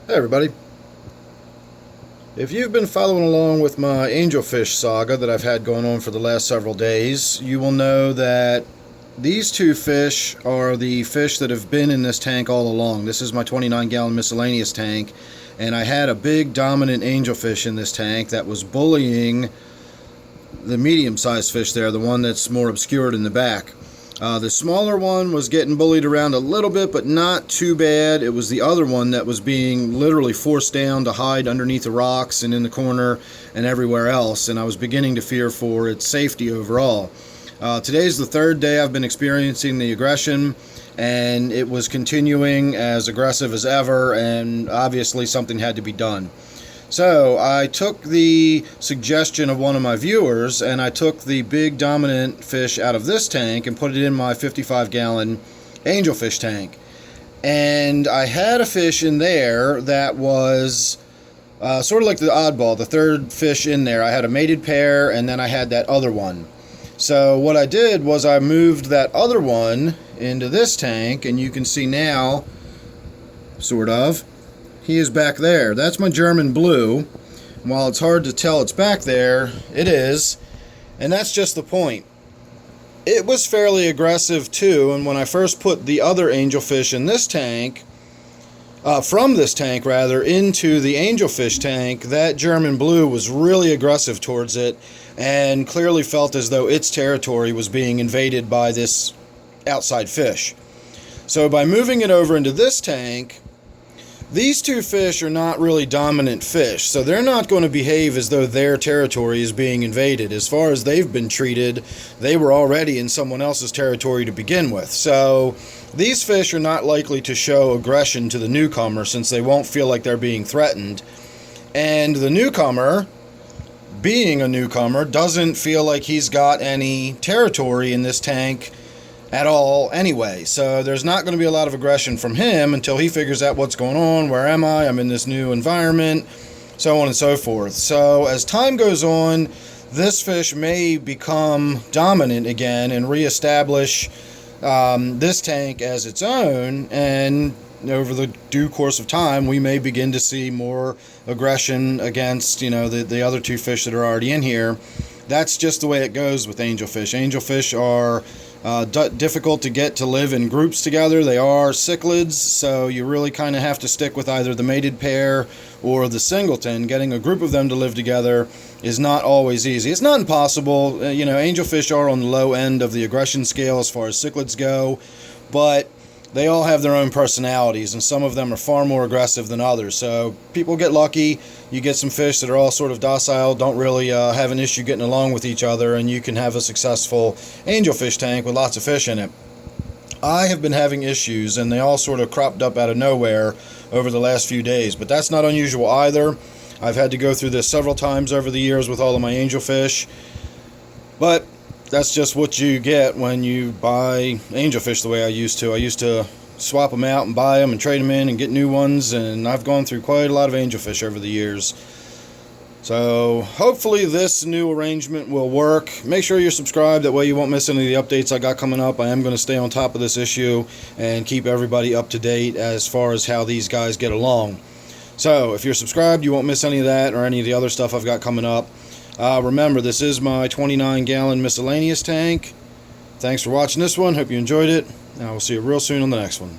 Hey everybody. If you've been following along with my Angelfish saga that I've had going on for the last several days, you will know that these two fish are the fish that have been in this tank all along. This is my 29-gallon miscellaneous tank, and I had a big dominant angelfish in this tank that was bullying the medium-sized fish there, the one that's more obscured in the back. The smaller one was getting bullied around a little bit, but not too bad. It was the other one that was being literally forced down to hide underneath the rocks and in the corner and everywhere else, and I was beginning to fear for its safety overall. Today's the third day I've been experiencing the aggression, and it was continuing as aggressive as ever, and obviously something had to be done. So I took the suggestion of one of my viewers, and I took the big dominant fish out of this tank and put it in my 55-gallon angelfish tank. And I had a fish in there that was sort of like the oddball, the third fish in there. I had a mated pair, and then I had that other one. So what I did was I moved that other one into this tank, and you can see now, sort of, he is back there. That's my German blue. While it's hard to tell it's back there, it is. And that's just the point. It was fairly aggressive too, and when I first put the other angelfish in this tank, from this tank rather, into the angelfish tank, that German blue was really aggressive towards it and clearly felt as though its territory was being invaded by this outside fish. So by moving it over into this tank, these two fish are not really dominant fish, so they're not going to behave as though their territory is being invaded. As far as they've been treated, they were already in someone else's territory to begin with. So these fish are not likely to show aggression to the newcomer, since they won't feel like they're being threatened. And the newcomer, being a newcomer, doesn't feel like he's got any territory in this tank at all anyway, so there's not going to be a lot of aggression from him until he figures out what's going on. Where am I? I'm in this new environment, so on and so forth. So as time goes on, this fish may become dominant again and reestablish this tank as its own, and over the due course of time we may begin to see more aggression against the other two fish that are already in here. That's just the way it goes with angelfish. Angelfish are difficult to get to live in groups together. They are cichlids, so you really kind of have to stick with either the mated pair or the singleton. Getting a group of them to live together is not always easy. It's not impossible. Angelfish are on the low end of the aggression scale as far as cichlids go, but they all have their own personalities, and some of them are far more aggressive than others. So people get lucky. You get some fish that are all sort of docile, don't really have an issue getting along with each other, and you can have a successful angelfish tank with lots of fish in it. I have been having issues, and they all sort of cropped up out of nowhere over the last few days, but that's not unusual either. I've had to go through this several times over the years with all of my angelfish, but that's just what you get when you buy angelfish the way I used to. I used to swap them out and buy them and trade them in and get new ones, and I've gone through quite a lot of angelfish over the years. So hopefully this new arrangement will work. Make sure you're subscribed, that way you won't miss any of the updates I got coming up. I am going to stay on top of this issue and keep everybody up to date as far as how these guys get along. So if you're subscribed, you won't miss any of that or any of the other stuff I've got coming up. Remember, this is my 29-gallon miscellaneous tank. Thanks for watching this one. Hope you enjoyed it, and I will see you real soon on the next one.